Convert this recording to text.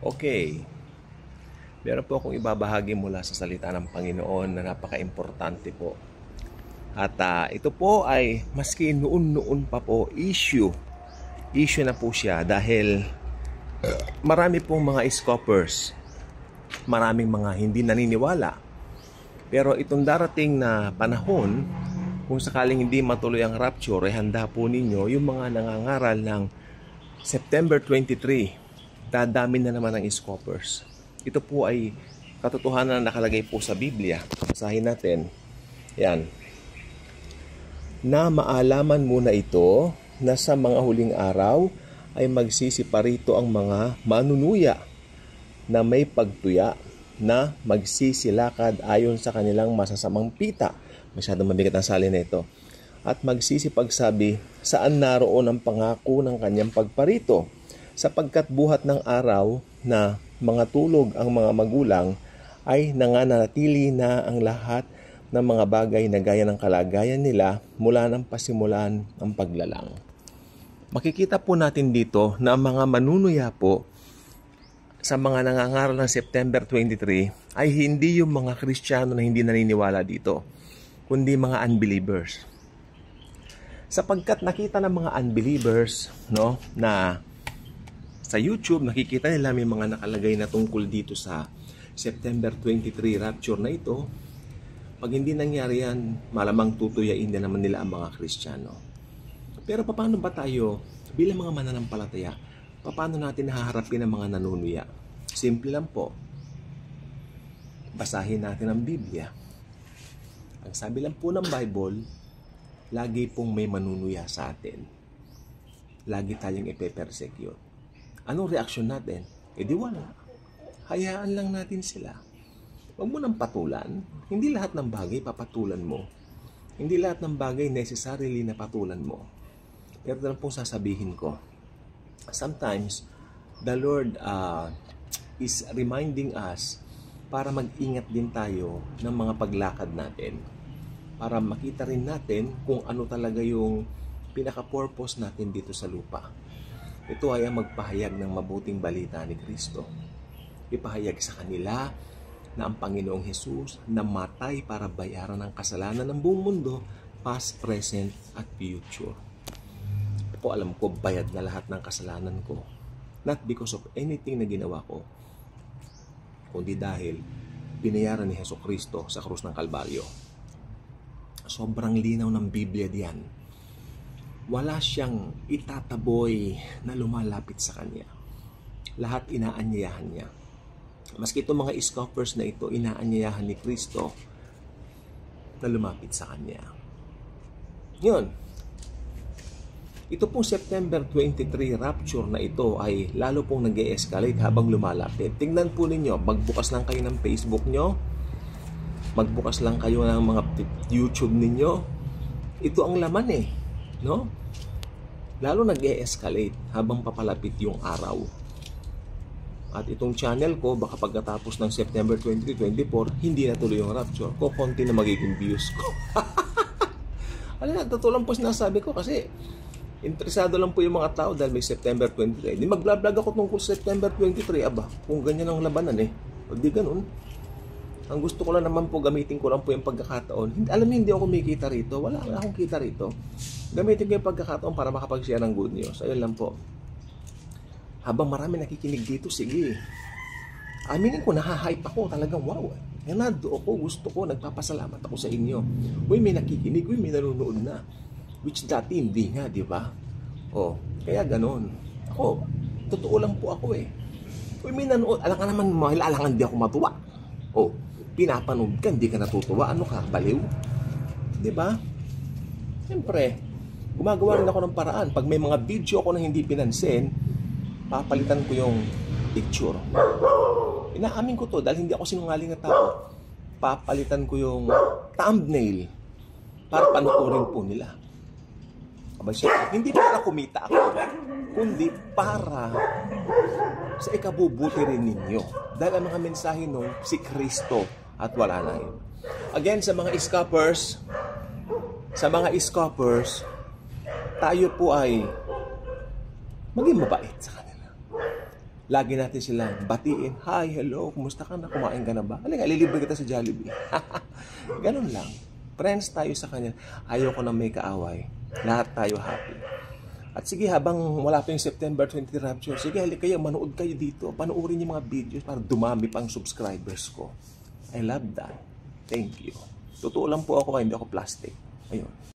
Okay, meron po akong ibabahagi mula sa salita ng Panginoon na napaka-importante po. At ito po ay maski noon pa po issue na po siya dahil marami pong mga scoffers, maraming mga hindi naniniwala. Pero itong darating na panahon, kung sakaling hindi matuloy ang rapture, ay handa po ninyo yung mga nangangaral ng September 23. Dadami na naman ang scoffers. Ito po ay katotohanan na nakalagay po sa Biblia. Basahin natin. Yan. Na maalaman muna ito na sa mga huling araw ay magsisiparito ang mga manunuya na may pagtuya na magsisilakad ayon sa kanilang masasamang pita. Masyadong mabigat ang salin na ito. At magsisipagsabi saan naroon ang pangako ng kanyang pagparito. Sapagkat buhat ng araw na mga tulog ang mga magulang ay nanganatili na ang lahat ng mga bagay na gaya ng kalagayan nila mula nang pasimulan ang paglalang. Makikita po natin dito na mga manunuya po sa mga nangangaral ng September 23 ay hindi yung mga Kristiyano na hindi naniniwala dito, kundi mga unbelievers. Sapagkat nakita ng mga unbelievers, na sa YouTube, nakikita nila may mga nakalagay na tungkol dito sa September 23 rapture na ito. Pag hindi nangyari yan, malamang tutuyain na naman nila ang mga Kristiyano. Pero paano ba tayo, bilang mga mananampalataya, paano natin haharapin ang mga nanunuya? Simple lang po. Basahin natin ang Biblia. Ang sabi lang po ng Bible, lagi pong may manunuya sa atin. Lagi tayong ipe-persecute. Anong reaksyon natin? Di wala. Hayaan lang natin sila. Huwag mo nang patulan. Hindi lahat ng bagay papatulan mo. Hindi lahat ng bagay necessarily na patulan mo. Pero lang pong sasabihin ko, sometimes, the Lord is reminding us para mag-ingat din tayo ng mga paglakad natin. Para makita rin natin kung ano talaga yung pinaka-purpose natin dito sa lupa. Ito ay ang magpahayag ng mabuting balita ni Kristo. Ipahayag sa kanila na ang Panginoong Hesus namatay para bayaran ang kasalanan ng buong mundo, past, present, at future. Ako alam ko, bayad na lahat ng kasalanan ko. Not because of anything na ginawa ko, kundi dahil binayaran ni Hesus Kristo sa krus ng Kalbaryo. Sobrang linaw ng Biblia diyan. Wala siyang itataboy na lumalapit sa kanya. Lahat inaanyayahan niya. Maski itong mga scoffers na ito, inaanyayahan ni Kristo na lumapit sa kanya. Yun. Ito pong September 23 rapture na ito ay lalo pong nag-e-escalate habang lumalapit. Tingnan po ninyo, magbukas lang kayo ng Facebook nyo, magbukas lang kayo ng mga YouTube ninyo. Ito ang laman no? Lalo nag-e-escalate habang papalapit yung araw. At itong channel ko, baka pagkatapos ng September 2024, hindi na tuloy yung rapture. Konti na magiging views ko. Alam na, totoo lang po sinasabi ko kasi interesado lang po yung mga tao dahil may September 23. Di mag-vlog ako tungkol sa September 23. Aba, kung ganyan ang labanan o di ganun. Ang gusto ko lang naman po, gamitin ko lang po yung pagkakataon. Alam niyo, hindi ako kumikita rito. Wala akong kita rito. Gamitin ko yung pagkakataon para makapag-share ng good news. Ayun lang po. Habang marami nakikinig dito, sige. Aminin ko, nahahype ako. Talagang wow. Ganado ako, gusto ko, nagpapasalamat ako sa inyo. Uy, may nakikinig. Uy, may nanonood na. Which dati hindi nga, di ba? Kaya ganon. Ako, totoo lang po ako Uy, may nanonood. Alam ka naman, alangan di ako matuwa. Pinapanood ka, hindi ka natutuwa. Ano ka, baliw? Diba? Siyempre, gumagawa rin ako ng paraan. Pag may mga video ako na hindi pinansin, papalitan ko yung picture. Inaamin ko to dahil hindi ako sinungaling na tao. Papalitan ko yung thumbnail para panoorin po nila. Aba siya, hindi para kumita ako, kundi para sa ikabubuti rin ninyo. Dahil ang mga mensahe nung si Kristo at wala na yun. Again, sa mga scoffers, tayo po ay maging mabait sa kanila. Lagi natin silang batiin. Hi, hello, kumusta ka na? Kumain ka na ba? Halika, ililibre kita sa Jollibee. Ganun lang. Friends tayo sa kanya. Ayaw ko na may kaaway. Lahat tayo happy. At sige, habang wala pa yung September 20 rapture, sige, halika kayo, manood kayo dito. Panoorin yung mga videos para dumami pang subscribers ko. I love that. Thank you. Totoo lang po ako, hindi ako plastic. Ayun.